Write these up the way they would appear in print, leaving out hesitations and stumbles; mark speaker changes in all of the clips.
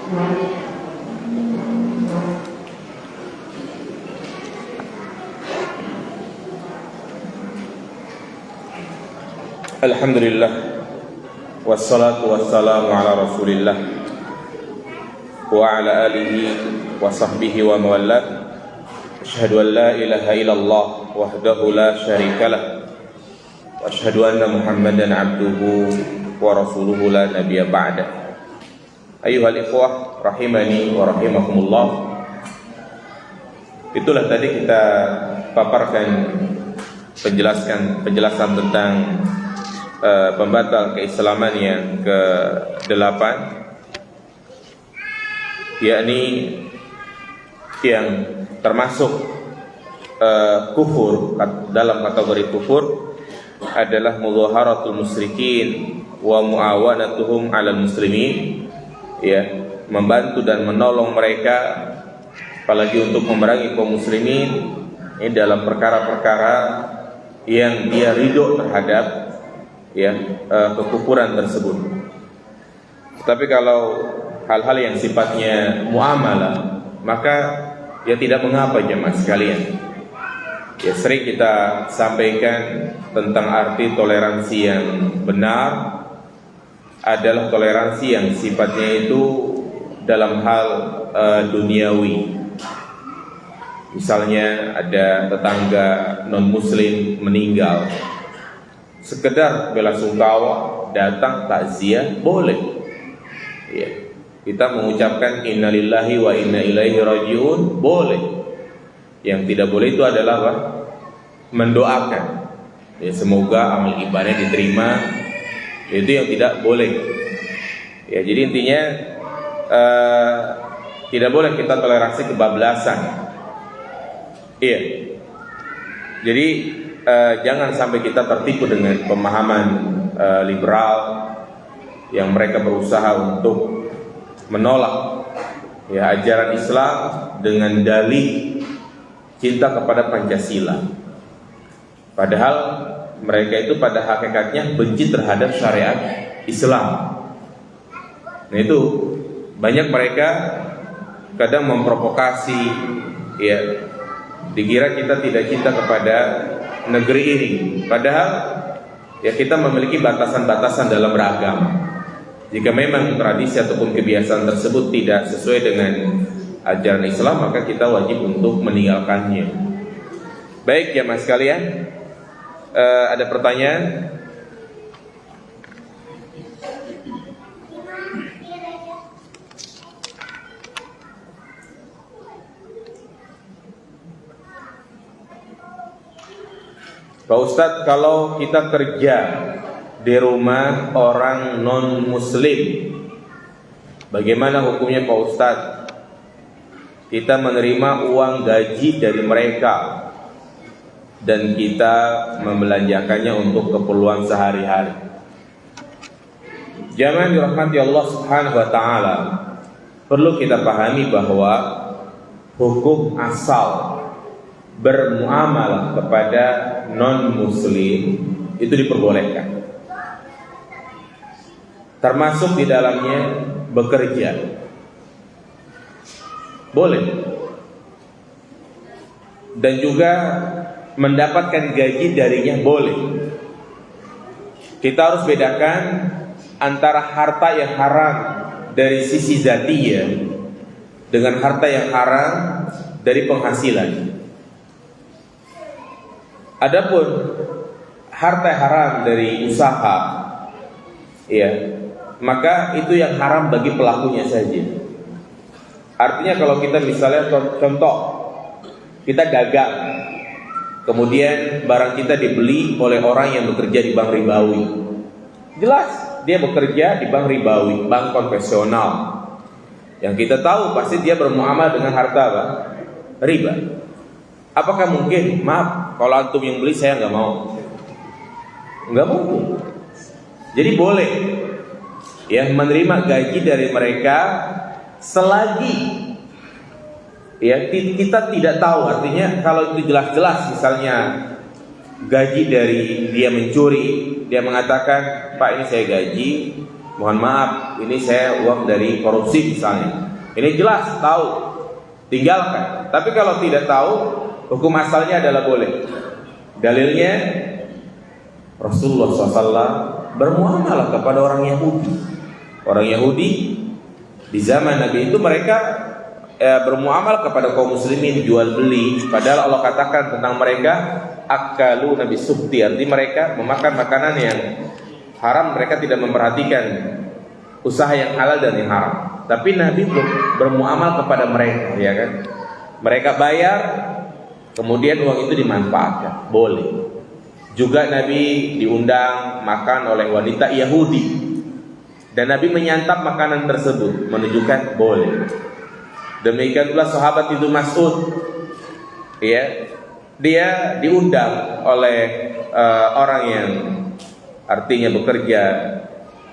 Speaker 1: Alhamdulillah, wassalatu wassalamu ala rasulillah wa ala alihi wa sahbihi wa mawallah. Asyhadu an la ilaha illallah wahdahu la syarikalah wa asyhadu anna muhammadan abduhu wa rasuluhu la nabiyya ba'dah. Ayyuhal ikhwah rahimani wa rahimakumullah. Itulah tadi kita paparkan penjelasan tentang pembatal keislaman yang ke-8, yakni yang termasuk kufur, dalam kategori kufur adalah mudhaharatul musyrikin wa muawanatuhum 'alal muslimin, ya, membantu dan menolong mereka apalagi untuk memerangi kaum muslimin ini dalam perkara-perkara yang dia ridho terhadap kekufuran tersebut. Tapi kalau hal-hal yang sifatnya muamalah, maka ya tidak mengapa jemaah sekalian. Ya, sering kita sampaikan tentang arti toleransi yang benar adalah toleransi yang sifatnya itu dalam hal duniawi. Misalnya ada tetangga non muslim meninggal, sekedar belasungkawa, datang takziah boleh. Ya, kita mengucapkan innalillahi wa inna ilaihi rajiun boleh. Yang tidak boleh itu adalah apa? Mendoakan. Ya, semoga amal ibadah diterima. Itu yang tidak boleh. Ya, jadi intinya tidak boleh kita toleransi kebablasan. Iya. Jadi jangan sampai kita tertipu dengan pemahaman liberal yang mereka berusaha untuk menolak ya ajaran Islam dengan dalih cinta kepada Pancasila. Padahal mereka itu pada hakikatnya benci terhadap syariat Islam. Nah, itu banyak mereka kadang memprovokasi, ya, dikira kita tidak cinta kepada negeri ini, padahal ya kita memiliki batasan-batasan dalam beragama. Jika memang tradisi ataupun kebiasaan tersebut tidak sesuai dengan ajaran Islam, maka kita wajib untuk meninggalkannya. Baik jemaah sekalian, ada pertanyaan? Pak Ustadz, kalau kita kerja di rumah orang non muslim, bagaimana hukumnya Pak Ustadz? Kita menerima uang gaji dari mereka dan kita membelanjakannya untuk keperluan sehari-hari. Jangan dirahmati Allah Subhanahu wa taala. Perlu kita pahami bahwa hukum asal bermuamalah kepada non-muslim itu diperbolehkan, termasuk di dalamnya bekerja, boleh, dan juga mendapatkan gaji darinya boleh. Kita harus bedakan antara harta yang haram dari sisi zatiyah dengan harta yang haram dari penghasilan. Adapun harta haram dari usaha, ya, maka itu yang haram bagi pelakunya saja. Artinya kalau kita misalnya contoh, kita dagang, kemudian barang kita dibeli oleh orang yang bekerja di bank ribawi. Jelas dia bekerja di bank ribawi, bank konvensional. Yang kita tahu pasti dia bermuamalah dengan harta apa? Riba. Apakah mungkin, maaf, kalau antum yang beli saya nggak mau? Nggak mungkin. Jadi boleh ya menerima gaji dari mereka selagi ya kita tidak tahu. Artinya kalau itu jelas-jelas misalnya gaji dari dia mencuri, dia mengatakan, Pak ini saya gaji mohon maaf, ini saya uang dari korupsi misalnya. Ini jelas tahu, tinggalkan. Tapi kalau tidak tahu, hukum asalnya adalah boleh. Dalilnya Rasulullah SAW bermuamalah kepada orang Yahudi. Orang Yahudi di zaman Nabi itu mereka bermuamalah kepada kaum muslimin, jual beli. Padahal Allah katakan tentang mereka akalu nabi subti, artinya mereka memakan makanan yang haram. Mereka tidak memperhatikan usaha yang halal dan yang haram. Tapi Nabi bermuamal kepada mereka, ya kan? Mereka bayar, kemudian uang itu dimanfaatkan, boleh. Juga Nabi diundang makan oleh wanita Yahudi, dan Nabi menyantap makanan tersebut, menunjukkan boleh. Demikian pula sahabat itu Mas'ud, ya, dia diundang oleh orang yang artinya bekerja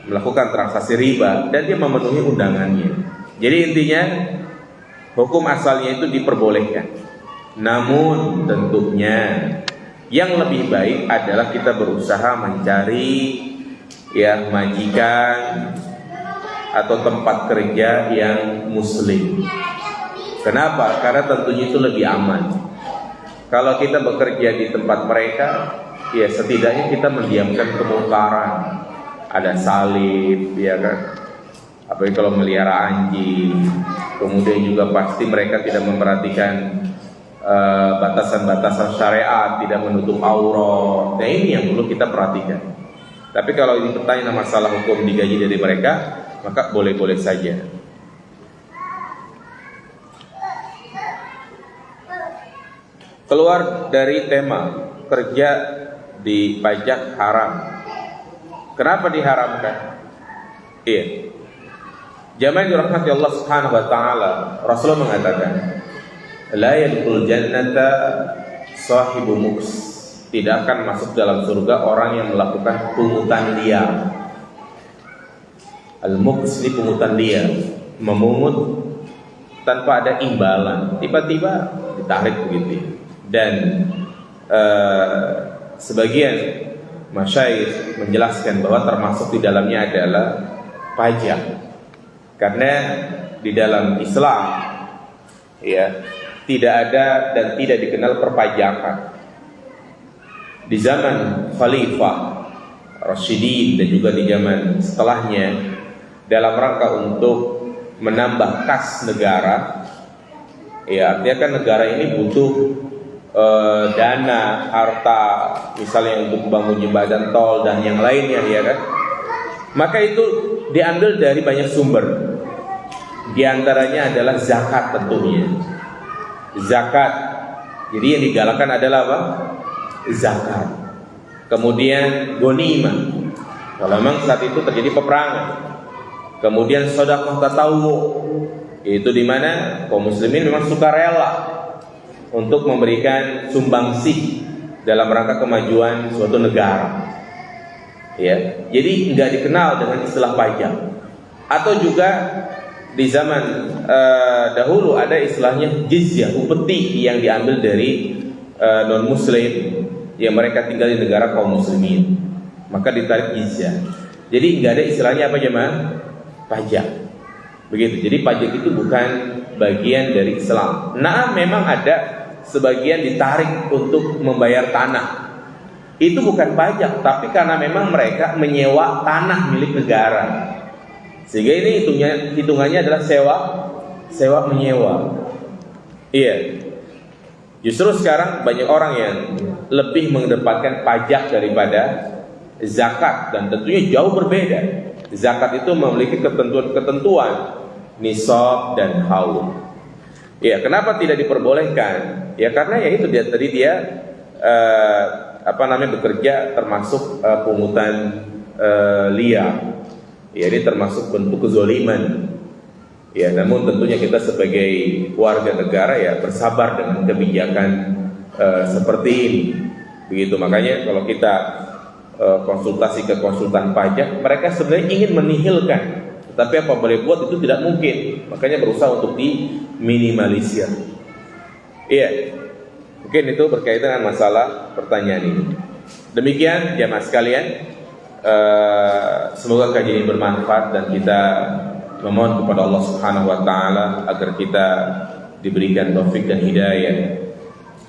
Speaker 1: melakukan transaksi riba, dan dia memenuhi undangannya. Jadi intinya hukum asalnya itu diperbolehkan. Namun tentunya yang lebih baik adalah kita berusaha mencari ya majikan atau tempat kerja yang muslim. Kenapa? Karena tentunya itu lebih aman. Kalau kita bekerja di tempat mereka, ya setidaknya kita mendiamkan kemungkaran. Ada salib, ya kan? Apalagi kalau melihara anjing. Kemudian juga pasti mereka tidak memperhatikan batasan-batasan syariat, tidak menutup aurat. Nah ini yang perlu kita perhatikan. Tapi kalau ini pertanyaan masalah hukum digaji dari mereka, maka boleh-boleh saja. Keluar dari tema kerja di pajak haram. Kenapa diharamkan? Iya. Jamaah dirahmati Allah Subhanahu wa taala, Rasulullah mengatakan, la yadkhul jannata sahibu muks. Tidak akan masuk dalam surga orang yang melakukan pungutan liar. Al-muks ini pungutan liar, memungut tanpa ada imbalan, tiba-tiba ditarik begitu. Dan sebagian masyayikh menjelaskan bahwa termasuk di dalamnya adalah pajak. Karena di dalam Islam ya tidak ada dan tidak dikenal perpajakan. Di zaman Khalifah Rasyidin dan juga di zaman setelahnya, dalam rangka untuk menambah kas negara, ya artinya kan negara ini butuh dana, harta, misalnya untuk bangun jembatan tol dan yang lainnya, ya kan? Maka itu diambil dari banyak sumber. Di antaranya adalah zakat tentunya. Zakat. Jadi yang digalakkan adalah apa? Zakat. Kemudian ghanimah. Kalau memang saat itu terjadi peperangan. Kemudian sedekah tatawwu. Itu di mana kaum muslimin memang suka rela untuk memberikan sumbangsih dalam rangka kemajuan suatu negara. Ya, jadi nggak dikenal dengan istilah pajak. Atau juga di zaman dahulu ada istilahnya jizyah, upeti yang diambil dari non muslim yang mereka tinggal di negara kaum muslimin, maka ditarik jizyah. Jadi nggak ada istilahnya apa jemaah? Pajak. Begitu. Jadi pajak itu bukan bagian dari Islam. Nah, memang ada sebagian ditarik untuk membayar tanah. Itu bukan pajak, tapi karena memang mereka menyewa tanah milik negara. Sehingga ini hitungannya adalah sewa menyewa. Iya. Justru sekarang banyak orang yang lebih mengedepankan pajak daripada zakat, dan tentunya jauh berbeda. Zakat itu memiliki ketentuan nisab dan haul. Ya, kenapa tidak diperbolehkan? Ya karena ya itu dia bekerja termasuk pungutan liar. Ya, ini termasuk bentuk kezaliman. Ya, namun tentunya kita sebagai warga negara ya bersabar dengan kebijakan seperti ini. Begitu, makanya kalau kita konsultasi ke konsultan pajak, mereka sebenarnya ingin menihilkan, tetapi apa boleh buat itu tidak mungkin. Makanya berusaha untuk diminimalisir. Iya, mungkin itu berkaitan dengan masalah pertanyaan ini. Demikian jamaah sekalian, semoga kajian ini bermanfaat dan kita memohon kepada Allah Subhanahu wa taala agar kita diberikan taufik dan hidayah,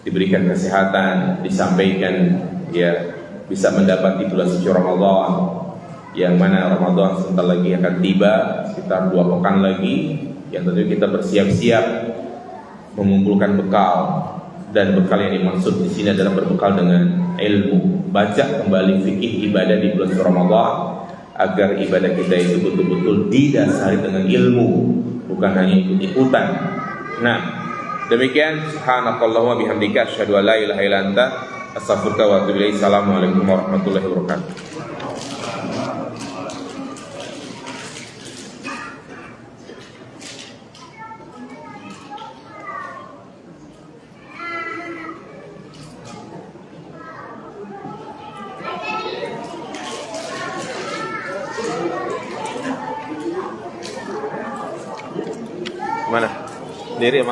Speaker 1: diberikan kesehatan, disampaikan ya bisa mendapati bulan suci Ramadan, yang mana Ramadan sebentar lagi akan tiba, sekitar 2 pekan lagi, yang tentu kita bersiap-siap mengumpulkan bekal, dan bekal yang dimaksud di sini adalah berbekal dengan ilmu, baca kembali fikih ibadah di bulan suci Ramadan agar ibadah kita itu betul-betul didasari dengan ilmu, bukan hanya ikut-ikutan. Nah, demikian subhanakallahumma bihamdika asyhadu an la ilaha illa anta astaghfiruka wa atubu ilaik. Assalamualaikum warahmatullahi wabarakatuh. Mana? Diri emang